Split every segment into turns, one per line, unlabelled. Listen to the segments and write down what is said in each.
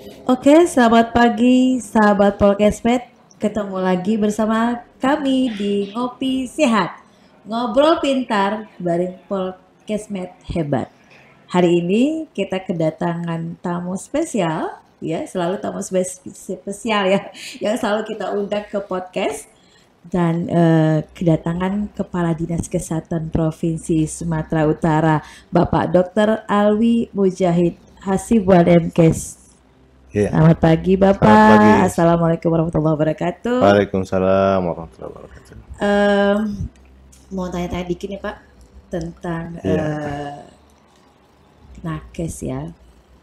Oke, selamat pagi sahabat Polkesmet. Ketemu lagi bersama kami di Ngopi Sehat. Ngobrol pintar bareng Polkesmet hebat. Hari ini kita kedatangan tamu spesial, ya selalu tamu spesial ya, yang selalu kita undang ke podcast. Dan kedatangan Kepala Dinas Kesehatan Provinsi Sumatera Utara, Bapak Dr. Alwi Mujahid Hasibuan MKes.
Iya,
Selamat pagi
selamat pagi.
Bapak. Assalamualaikum warahmatullahi wabarakatuh.
Waalaikumsalam warahmatullahi wabarakatuh.
Em, mau tanya-tanya dikit nih Pak tentang
Iya,
Nakes ya.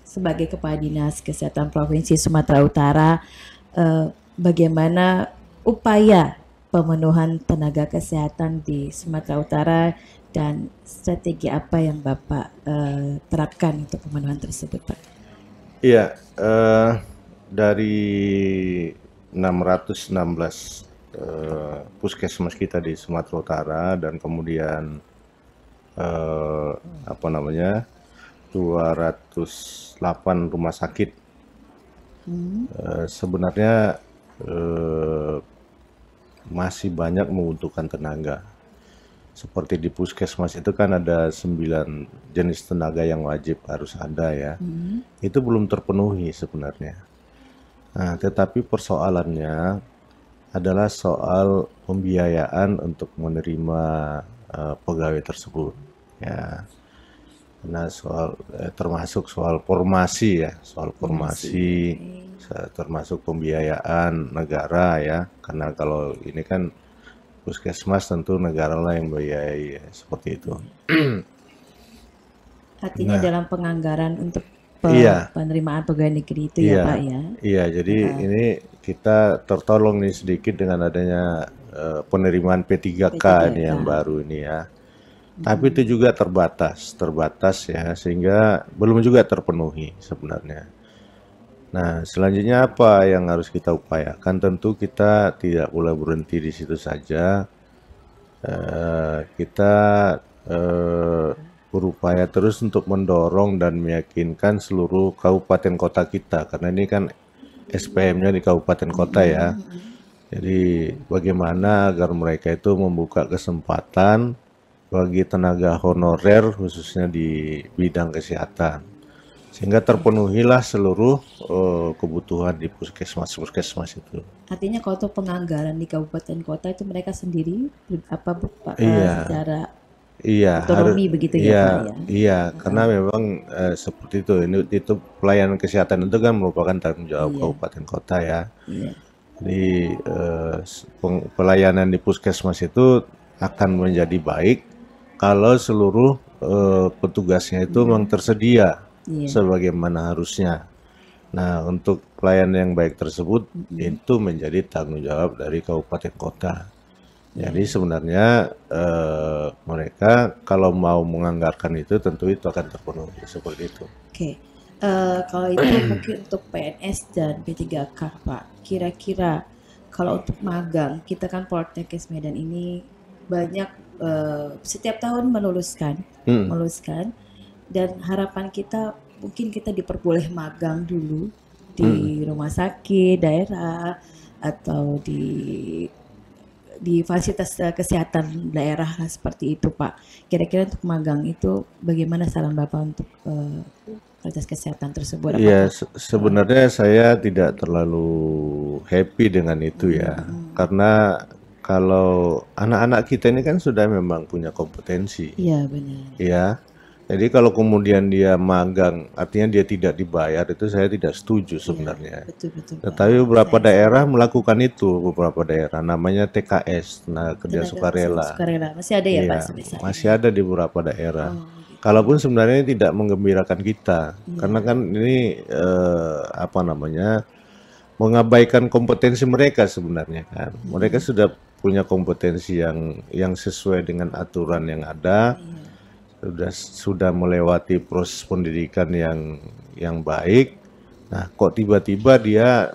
Sebagai Kepala Dinas Kesehatan Provinsi Sumatera Utara, bagaimana upaya pemenuhan tenaga kesehatan di Sumatera Utara dan strategi apa yang Bapak terapkan untuk pemenuhan tersebut Pak?
iya. Dari 616 puskesmas kita di Sumatera Utara dan kemudian eh, apa namanya 208 rumah sakit, sebenarnya eh, masih banyak membutuhkan tenaga. Seperti di puskesmas itu kan ada 9 jenis tenaga yang wajib harus ada ya. Itu belum terpenuhi sebenarnya. Nah, tetapi persoalannya adalah soal pembiayaan untuk menerima pegawai tersebut. Ya, karena termasuk soal formasi ya, soal formasi, termasuk pembiayaan negara ya. Karena kalau ini kan puskesmas tentu negara lah yang membiayai ya, seperti itu.
Artinya
Nah,
dalam penganggaran untuk
iya,
penerimaan pegawai negeri itu ya
iya,
Pak ya.
iya. Jadi ini kita tertolong nih sedikit dengan adanya penerimaan P3K ini
P3K.
yang baru ini ya. Tapi itu juga terbatas ya, sehingga belum juga terpenuhi sebenarnya. Nah, selanjutnya apa yang harus kita upayakan? Tentu kita tidak boleh berhenti di situ saja. Kita eh, berupaya terus untuk mendorong dan meyakinkan seluruh kabupaten kota kita, karena ini kan SPM-nya di kabupaten kota ya. Jadi bagaimana agar mereka itu membuka kesempatan bagi tenaga honorer khususnya di bidang kesehatan, sehingga terpenuhilah seluruh kebutuhan di puskesmas itu.
Artinya kalau untuk penganggaran di kabupaten kota itu mereka sendiri apa Pak,
Iya,
secara
iya, harus,
otonomi begitu ya
iya,
Pak ya.
iya, karena memang seperti itu. Itu pelayanan kesehatan itu kan merupakan tanggung jawab
Iya,
kabupaten kota ya.
iya,
Jadi pelayanan di puskesmas itu akan menjadi baik kalau seluruh petugasnya itu memang tersedia
iya,
sebagaimana harusnya. Nah, untuk pelayanan yang baik tersebut itu menjadi tanggung jawab dari kabupaten kota.
iya.
Jadi sebenarnya mereka kalau mau menganggarkan itu tentu itu akan terpenuhi seperti itu.
Oke. Kalau itu mungkin untuk PNS dan P3K Pak. Kira-kira kalau untuk magang, kita kan Poltekkes Medan ini banyak setiap tahun
Hmm,
meluluskan dan harapan kita mungkin kita diperboleh magang dulu di
hmm.
rumah sakit daerah atau di fasilitas kesehatan daerah lah seperti itu Pak. Kira-kira untuk magang itu bagaimana saran Bapak untuk fasilitas kesehatan tersebut?
Iya,
Apakah
sebenarnya saya tidak terlalu happy dengan itu ya, karena kalau anak-anak kita ini kan sudah memang punya kompetensi,
iya benar.
ya. Jadi kalau kemudian dia magang, artinya dia tidak dibayar, itu saya tidak setuju
Iya,
sebenarnya.
betul-betul Pak.
Tetapi beberapa
Saya
daerah
sama.
melakukan itu, beberapa daerah namanya TKS, tenaga kerja
Tenaga kesehatan
sukarela.
sukarela masih ada ya Pak
Iya,
sampai saat
masih
ini?
ada di beberapa daerah.
Oh, gitu.
Kalaupun sebenarnya ini tidak menggembirakan kita, karena
Iya,
kan ini apa namanya mengabaikan kompetensi mereka sebenarnya kan. Mereka sudah punya kompetensi yang sesuai dengan aturan yang ada, sudah melewati proses pendidikan yang baik. Nah, kok tiba-tiba dia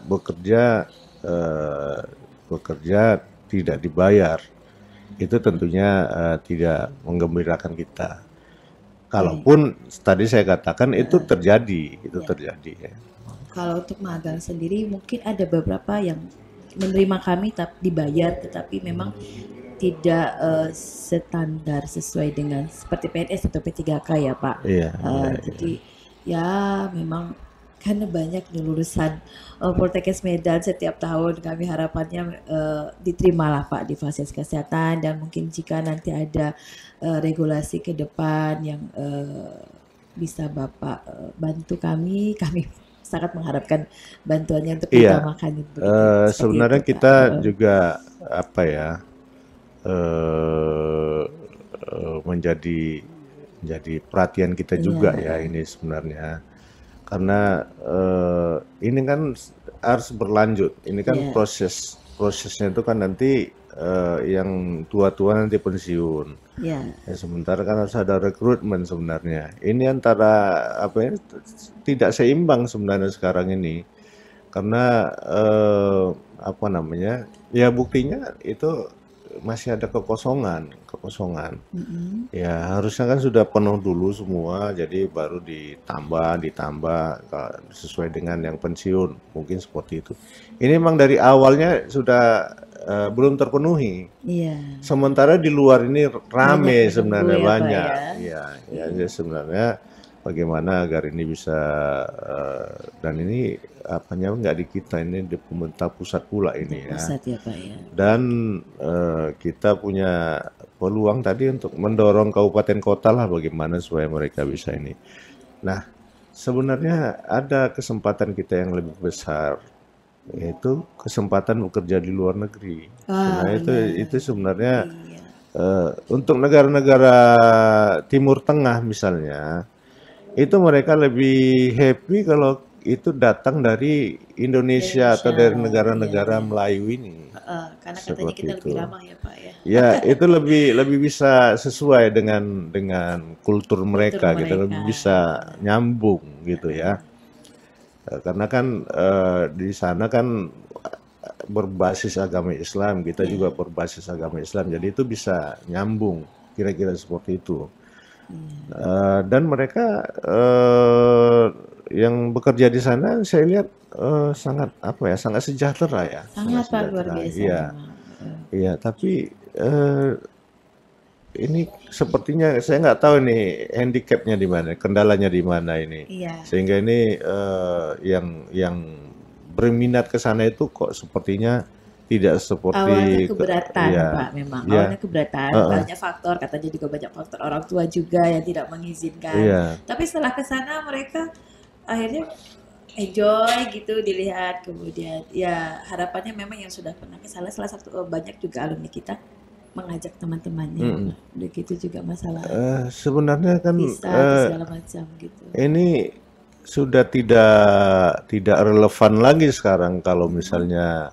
bekerja tidak dibayar? Itu tentunya tidak menggembirakan kita.
oke.
Kalaupun tadi saya katakan itu terjadi, itu
Iya.
terjadi ya.
kalau untuk magang sendiri mungkin ada beberapa yang menerima kami tapi dibayar, tetapi memang tidak standar sesuai dengan seperti PNS atau P3K ya Pak.
Iya, iya,
Jadi ya memang karena banyak nih lulusan Poltekkes Medan setiap tahun, kami harapannya diterimalah Pak di fasilitas kesehatan, dan mungkin jika nanti ada regulasi ke depan yang bisa Bapak bantu kami sangat mengharapkan bantuannya untuk
iya.
diutamakan begitu.
Sebenarnya
Seperti itu, Pak.
kita juga apa ya, menjadi perhatian kita juga
Iya,
ya ini sebenarnya, karena ini kan harus berlanjut. Ini kan
iya,
prosesnya itu kan nanti yang tua-tua nanti pensiun.
iya,
Ya, sementara kan harus ada rekrutmen sebenarnya. Ini antara apa ya, tidak seimbang sebenarnya sekarang ini, karena apa namanya, ya buktinya itu masih ada kekosongan.
mm-mm,
Ya harusnya kan sudah penuh dulu semua, jadi baru ditambah sesuai dengan yang pensiun, mungkin seperti itu. Ini memang dari awalnya sudah belum terpenuhi.
iya.
Sementara di luar ini
Banyak
rame
menunggu
sebenarnya,
ya Pak
banyak.
ya.
Iya, ya, jadi sebenarnya bagaimana agar ini bisa dan ini apanya nggak di kita, ini di pemerintah pusat pula ini ya.
Pusat ya Pak ya.
Dan kita punya peluang tadi untuk mendorong kabupaten kota lah bagaimana supaya mereka bisa ini. Nah, sebenarnya ada kesempatan kita yang lebih besar, yaitu kesempatan bekerja di luar negeri.
Ah,
Sebenarnya
iya,
itu sebenarnya
iya.
untuk negara-negara Timur Tengah misalnya, itu mereka lebih happy kalau itu datang dari Indonesia atau dari
Indonesia, iya,
negara-negara
iya.
Melayu ini.
Karena katanya
Seperti
kita
itu.
lebih ramah ya Pak ya.
Ya, itu lebih lebih bisa sesuai dengan kultur
Kultur
mereka, kita
mereka.
lebih bisa nyambung gitu ya. Karena kan di sana kan berbasis agama Islam, kita juga berbasis agama Islam, jadi itu bisa nyambung, kira-kira seperti itu. Dan mereka yang bekerja di sana saya lihat sangat apa ya, sangat sejahtera ya, sangat
Sangat Pak, luar
sejahtera.
biasa
Iya,
memang.
iya. Tapi ini sepertinya saya nggak tahu nih handicapnya di mana, kendalanya di mana ini,
Iya.
sehingga ini yang berminat ke sana itu kok sepertinya tidak
Awalnya
seperti
keberatan
ya,
Pak memang.
ya,
Awalnya keberatan,
heeh,
banyak faktor, katanya juga banyak faktor orang tua juga yang tidak mengizinkan.
iya,
Tapi setelah ke sana mereka akhirnya enjoy gitu dilihat, kemudian ya harapannya memang yang sudah pernah ke sana salah satu banyak juga alumni kita mengajak teman-temannya
mm-mm.
Pak. Begitu juga masalah
Sebenarnya kan
visa atau segala macam gitu.
ini sudah tidak relevan lagi sekarang kalau misalnya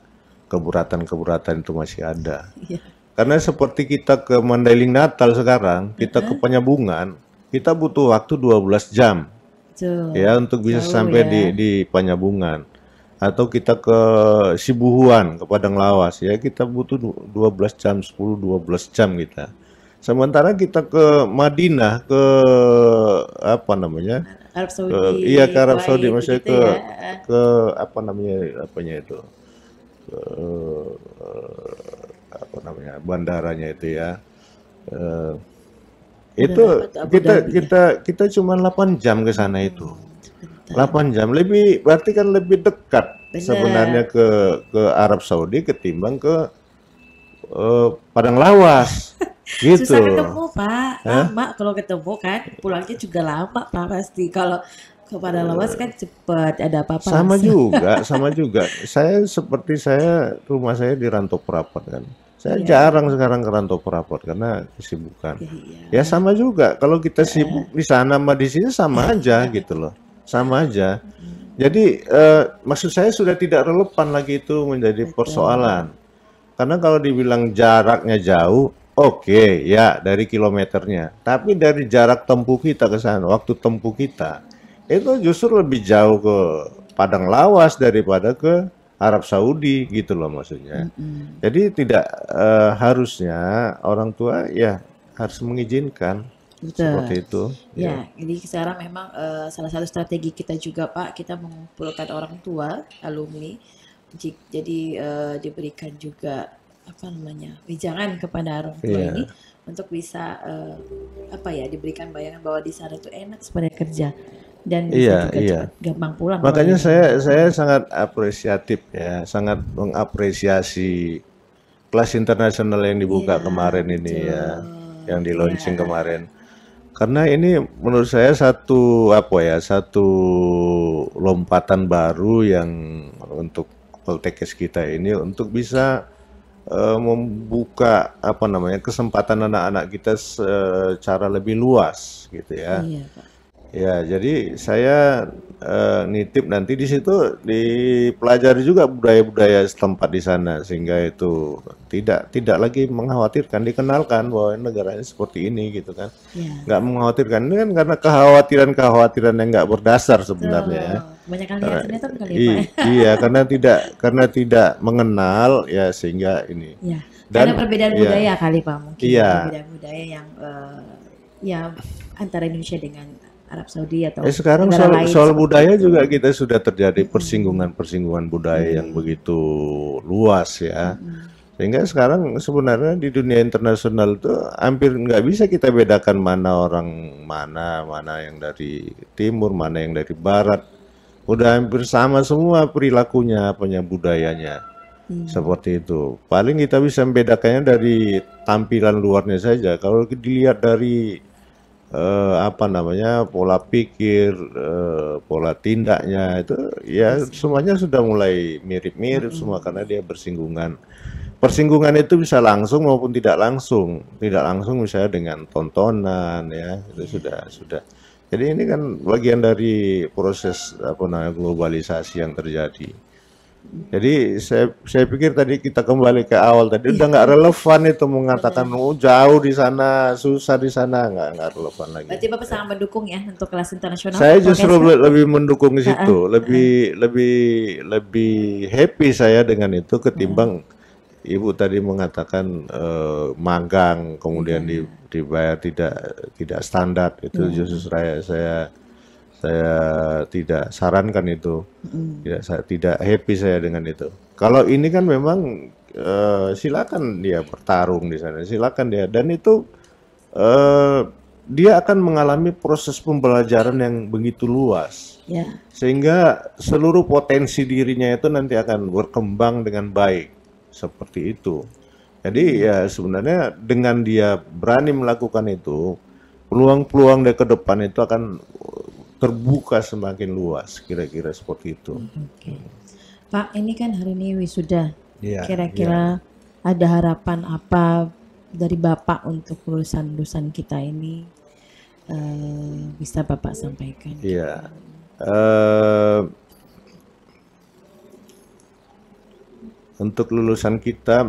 keberatan-keberatan itu masih ada.
Iya.
Karena seperti kita ke Mandailing Natal sekarang, kita ke Penyambungan, kita butuh waktu 12 jam
Betul.
ya untuk bisa
Jauh
sampai
ya.
di Penyambungan. Atau kita ke Sibuhuan, ke Padang Lawas ya, kita butuh 12 jam, 10-12 jam kita. Sementara kita ke Madinah, ke apa namanya?
Arab
Ke
Saudi,
iya ke Arab Saudi,
Kuwait
maksudnya
begitu ya.
ke apa namanya itu? Ke apa namanya? Bandaranya itu ya. Eh, itu
Benar apa tuh Abu
kita
Dhabi ya?
kita kita cuma 8 jam ke sana itu.
Sebentar.
8 jam lebih berarti kan lebih dekat
Benar.
sebenarnya ke Arab Saudi ketimbang ke Padang Lawas gitu.
Susah ketemu Pak, lama kalau ketemu kan, pulangnya juga lama Pak pasti. Kalau ke Padang Lawas kan cepet, ada apa-apa
Sama
langsung.
juga, sama juga. Saya rumah saya di Rantau Prapat kan. Saya
Iya,
jarang sekarang ke Rantau Prapat karena kesibukan.
iya.
Ya sama juga. Kalau kita sibuk di sana sama di sini sama aja gitu loh. Sama aja. Jadi maksud saya sudah tidak relevan lagi itu menjadi persoalan. Karena kalau dibilang jaraknya jauh, oke, ya dari kilometernya. Tapi dari jarak tempuh kita ke sana, waktu tempuh kita, itu justru lebih jauh ke Padang Lawas daripada ke Arab Saudi gitu loh maksudnya. Jadi tidak harusnya orang tua ya harus mengizinkan. seperti
Betul.
itu. Ya,
Ya, jadi sekarang memang salah satu strategi kita juga Pak, kita mengumpulkan orang tua, alumni, jadi diberikan juga apa namanya wejangan kepada orang tua ini
iya,
untuk bisa apa ya diberikan bayangan bahwa di sana itu enak sebenarnya kerja dan bisa
iya,
juga
iya.
cepat gampang pulang kalau
Makanya
dia memang.
saya sangat apresiatif ya, sangat mengapresiasi kelas internasional yang
Iya
dibuka kemarin ini ya,
betul,
yang di
iya
launching kemarin. Karena ini menurut saya satu apa ya, satu lompatan baru yang untuk Poltekkes kita ini untuk bisa membuka apa namanya kesempatan anak-anak kita secara lebih luas gitu ya.
iya Pak.
Ya, jadi saya nitip nanti di situ dipelajari juga budaya-budaya setempat di sana sehingga itu tidak lagi mengkhawatirkan, dikenalkan bahwa negaranya seperti ini gitu kan.
Iya.
Nggak mengkhawatirkan ini kan karena kekhawatiran-kekhawatiran yang nggak berdasar sebenarnya ya.
Tuh, kebanyakan lihat
Karena
sinetron kali ya Pak.
iya karena tidak mengenal ya sehingga ini.
Ya, karena
Dan
perbedaan
ya
budaya kali Pak mungkin ya,
iya.
perbedaan budaya yang ya antara Indonesia dengan Arab Saudi atau
Sekarang
negara
soal
lain
soal
seperti
budaya
itu.
juga kita sudah terjadi persinggungan-persinggungan budaya yang begitu luas ya. Sehingga sekarang sebenarnya di dunia internasional itu hampir nggak bisa kita bedakan mana orang mana yang dari timur, mana yang dari barat. Udah hampir sama semua perilakunya, apanya budayanya.
Iya,
Seperti itu. Paling kita bisa membedakannya dari tampilan luarnya saja. Kalau dilihat dari apa namanya pola pikir, pola tindaknya itu ya semuanya sudah mulai mirip-mirip semua karena dia bersinggungan. Persinggungan itu bisa langsung maupun tidak langsung. Tidak langsung misalnya dengan tontonan ya, itu sudah. Jadi ini kan bagian dari proses apa namanya globalisasi yang terjadi. Jadi saya pikir tadi kita kembali ke awal tadi udah nggak relevan itu mengatakan
benar.
oh jauh di sana susah di sana nggak relevan lagi.
Berarti Bapak sangat mendukung ya untuk kelas internasional
Saya justru
podcast.
lebih mendukung di situ, lebih lebih lebih happy saya dengan itu ketimbang ibu tadi mengatakan magang kemudian dibayar tidak standar itu justru saya tidak sarankan itu. Saya tidak happy saya dengan itu. Kalau ini kan memang silakan dia bertarung di sana, silakan dia dan itu eh, dia akan mengalami proses pembelajaran yang begitu luas
Ya,
sehingga seluruh potensi dirinya itu nanti akan berkembang dengan baik seperti itu. Jadi ya sebenarnya dengan dia berani melakukan itu, peluang-peluang dia ke depan itu akan terbuka semakin luas, kira-kira seperti itu.
oke. Pak, ini kan hari ini wisuda.
Iya, iya,
Kira-kira ada harapan apa dari Bapak untuk lulusan-lulusan kita ini bisa Bapak sampaikan?
iya. Eh, untuk lulusan kita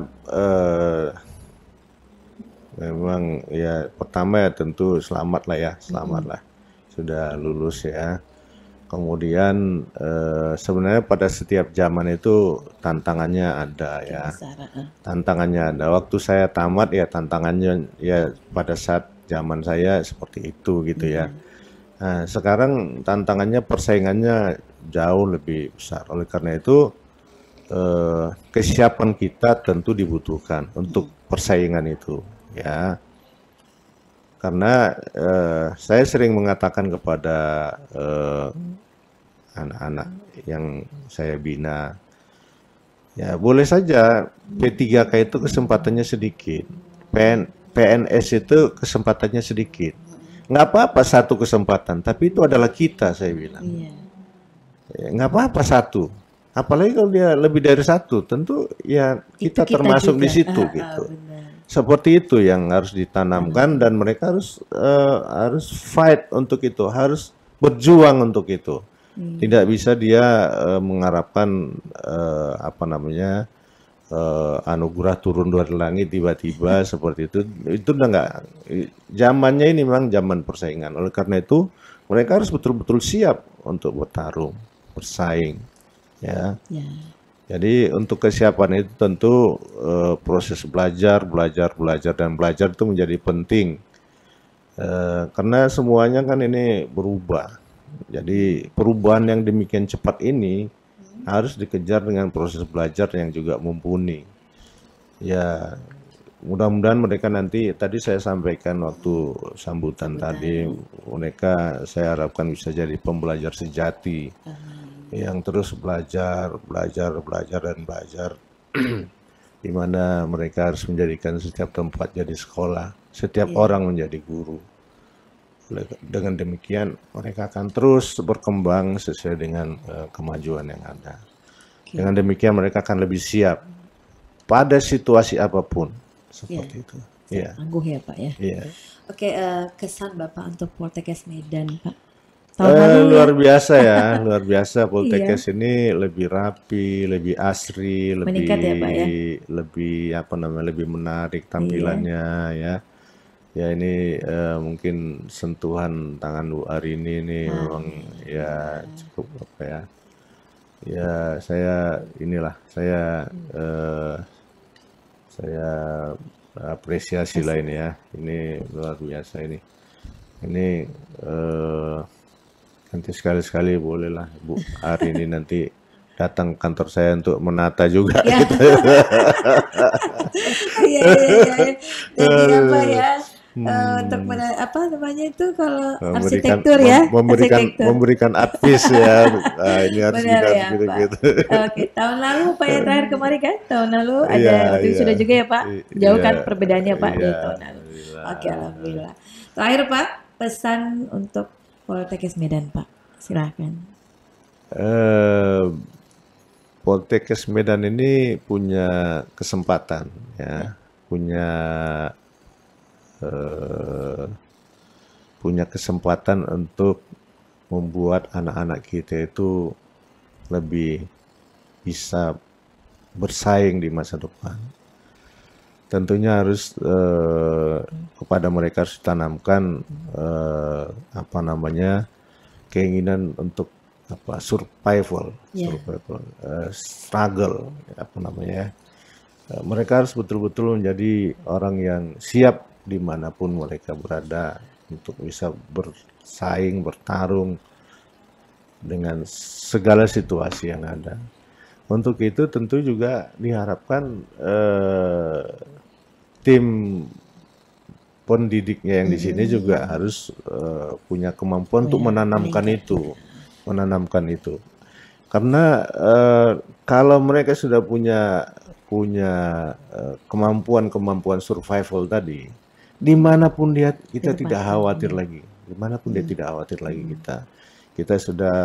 memang ya pertama ya tentu selamat lah ya, selamat lah sudah lulus ya. Kemudian sebenarnya pada setiap zaman itu tantangannya ada ya.
Besar,
Tantangannya ada. Waktu saya tamat ya tantangannya ya pada saat zaman saya seperti itu gitu ya. Nah, sekarang tantangannya persaingannya jauh lebih besar. Oleh karena itu kesiapan kita tentu dibutuhkan untuk persaingan itu ya. Karena saya sering mengatakan kepada anak-anak yang saya bina, ya boleh saja P3K itu kesempatannya sedikit, PNS itu kesempatannya sedikit. Nggak apa-apa satu kesempatan, tapi itu adalah kita, saya bilang.
iya,
Ya, nggak apa-apa satu. Apalagi kalau dia lebih dari satu, tentu ya
itu
kita
kita
termasuk
juga.
di situ gitu.
Benar.
Seperti itu yang harus ditanamkan dan mereka harus fight untuk itu, harus berjuang untuk itu. Tidak bisa dia mengharapkan apa namanya anugerah turun dari langit tiba-tiba seperti itu. Itu udah nggak. Zamannya ini memang zaman persaingan. Oleh karena itu mereka harus betul-betul siap untuk bertarung, bersaing, ya.
Ya,
Jadi untuk kesiapan itu tentu proses belajar dan belajar itu menjadi penting. Karena semuanya kan ini berubah. Jadi perubahan yang demikian cepat ini harus dikejar dengan proses belajar yang juga mumpuni. Ya, mudah-mudahan mereka nanti, tadi saya sampaikan waktu sambutan tadi, mereka saya harapkan bisa jadi pembelajar sejati yang terus belajar, belajar, belajar, dan belajar, di mana mereka harus menjadikan setiap tempat jadi sekolah, setiap orang menjadi guru. Dengan demikian mereka akan terus berkembang sesuai dengan kemajuan yang ada. Dengan demikian mereka akan lebih siap pada situasi apapun seperti itu. Iya.
Tangguh ya Pak ya.
Iya.
Oke, kesan Bapak untuk Poltekkes Medan Pak. Tahun lalu
Luar biasa ya, luar biasa. Poltekkes ini lebih rapi, lebih asri,
meningkat ya Pak ya.
lebih apa namanya, lebih menarik tampilannya ya. Ya ini mungkin sentuhan tangan Bu Arini ini memang ya cukup apa ya. Ya saya inilah saya apresiasi lah ini ya. Ini luar biasa ini. Ini nanti sekali-sekali bolehlah Bu Arini nanti datang kantor saya untuk menata juga.
Iya.
Gitu.
Iya. Jadi apa ya? Untuk apa namanya itu kalau arsitektur ya,
memberikan advice ya. Ini harus
benar ya
gitu,
Pak.
gitu.
Oke, tahun lalu Pak ya terakhir kemarin kan, tahun lalu ada
Iya,
waktu
iya.
sudah juga ya Pak. Jauh kan
Iya,
perbedaannya Pak dari
iya,
tahun lalu.
alhamdulillah.
Oke, alhamdulillah. Terakhir Pak, pesan untuk Poltekkes Medan Pak, silahkan.
Poltekkes Medan ini punya kesempatan ya, punya kesempatan untuk membuat anak-anak kita itu lebih bisa bersaing di masa depan. Tentunya harus kepada mereka harus ditanamkan apa namanya, keinginan untuk apa, survival, struggle, apa namanya. Mereka harus betul-betul menjadi orang yang siap dimanapun mereka berada untuk bisa bersaing, bertarung dengan segala situasi yang ada. Untuk itu tentu juga diharapkan tim pendidiknya yang di sini juga harus punya kemampuan untuk menanamkan itu, karena kalau mereka sudah punya kemampuan survival tadi, dimanapun kita tidak khawatir lagi, kita sudah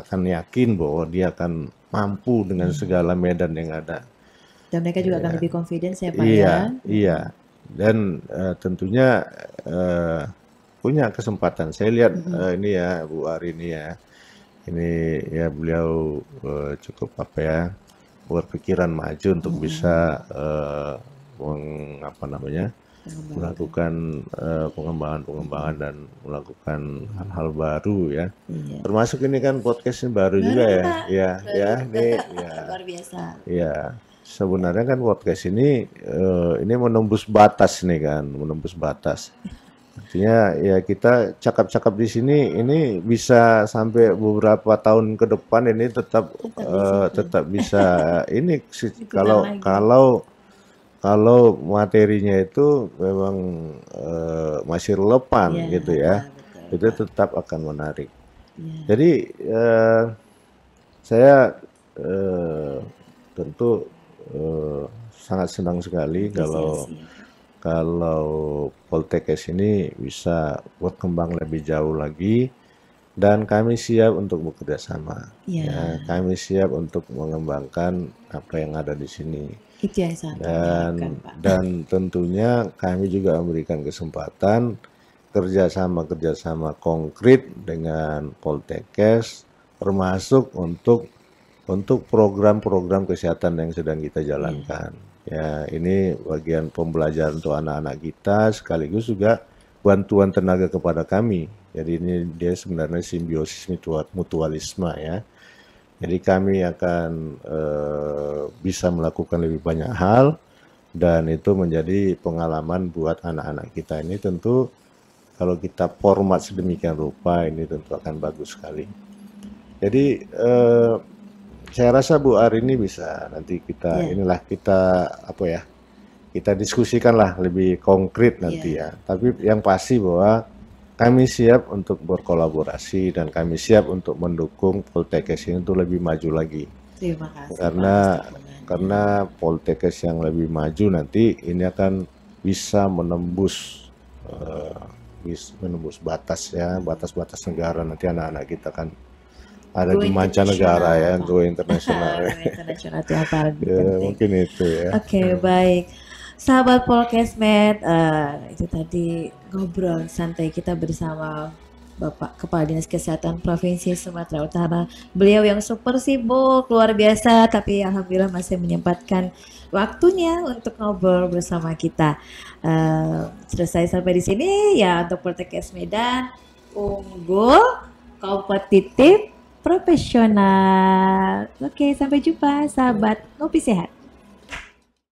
akan yakin bahwa dia akan mampu dengan segala medan yang ada.
Dan mereka juga akan lebih confidence ya Pak
Iya. Dan tentunya punya kesempatan. Saya lihat ini ya Bu Arini ya, ini ya beliau cukup apa ya, berpikiran maju untuk bisa melakukan pengembangan dan melakukan hal-hal baru ya. Termasuk ini kan podcast ini baru juga ya. Ini
luar biasa.
Ya, sebenarnya kan podcast ini menembus batas nih kan, menembus batas. Artinya ya kita cakap-cakap di sini ini bisa sampai beberapa tahun ke depan ini tetap bisa ini kalau materinya itu memang masih relevan gitu ya, itu tetap akan menarik. Jadi saya tentu sangat senang sekali kalau Poltekkes ini bisa berkembang lebih jauh lagi, dan kami siap untuk bekerja sama. Ya, kami siap untuk mengembangkan apa yang ada di sini.
Itu yang sangat kami Pak.
Dan tentunya kami juga memberikan kesempatan kerjasama konkret dengan Poltekkes, termasuk untuk program-program kesehatan yang sedang kita jalankan. Ya, ini bagian pembelajaran untuk anak-anak kita, sekaligus juga bantuan tenaga kepada kami. Jadi ini dia sebenarnya simbiosis mutualisme ya. Jadi kami akan bisa melakukan lebih banyak hal, dan itu menjadi pengalaman buat anak-anak kita ini. Tentu kalau kita format sedemikian rupa ini tentu akan bagus sekali. Jadi saya rasa Bu Ar ini bisa nanti kita kita diskusikan lah lebih konkret nanti ya. Tapi yang pasti bahwa kami siap untuk berkolaborasi dan kami siap untuk mendukung Poltekkes ini untuk lebih maju lagi.
Terima kasih.
Karena Poltekkes yang lebih maju nanti ini akan bisa menembus batas negara. Nanti anak-anak kita kan ada di mancanegara ya, go internasional.
Internasional itu yang paling
ya,
penting.
Mungkin itu ya.
Oke, baik. Sahabat Polkesmet, itu tadi ngobrol santai kita bersama Bapak Kepala Dinas Kesehatan Provinsi Sumatera Utara. Beliau yang super sibuk, luar biasa, tapi alhamdulillah masih menyempatkan waktunya untuk ngobrol bersama kita. Selesai sampai di sini ya untuk Poltekkes Medan, unggul, kompetitif, profesional. Oke, sampai jumpa sahabat Ngopi Sehat.